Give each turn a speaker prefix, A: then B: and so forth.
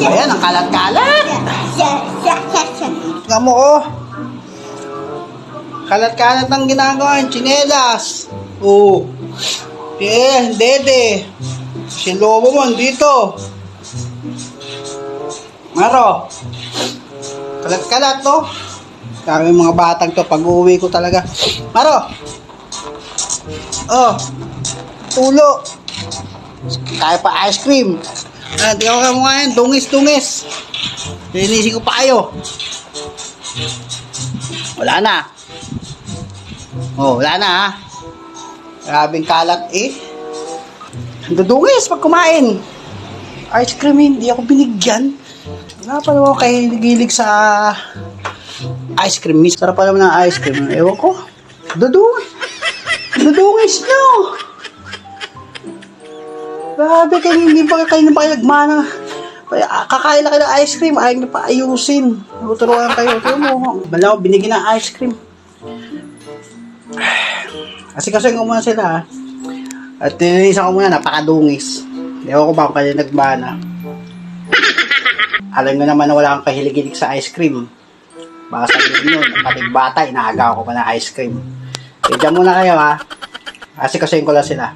A: Ayan, ang kalat-kalat. Tingnan mo, oh. Kalat-kalat ang ginagawa yung tsinelas. Oh. Dede. Si lobo mo, dito. Maro. Kalat-kalat, to. Kami mga batang to, pag-uwi ko talaga. Maro. Oh. Tulo. Kaya pa ice cream. Tingnan ka mo ngayon, dungis. Linisin ko pa kayo. Wala na. Oh, wala na, ha. Grabing kalat, eh. Dudungis pag kumain. Ice cream, hindi ako binigyan. Wala pa naman kayo nagilig sa ice cream. Sarap pa naman ng ice cream. Ewan ko. Dudungis nyo. Grabe kayo, hindi pa kayo nagmana. Kakain na kayo ng ice cream, ayaw nyo pa ayusin. Tuturuan kayo. Ito mo, bala ko binigyan ng ice cream. Kasi ko muna sila, ha. At tininisan ko muna, napakadungis. Ewan ko ba kung kayo nagmana. Alam nyo naman na wala kang kahilig-hilig sa ice cream. Baka sabihin nyo, pati bata, inaagaw ko pa ng ice cream. Kaya dyan muna kayo, ha. Kasi ko lang sila.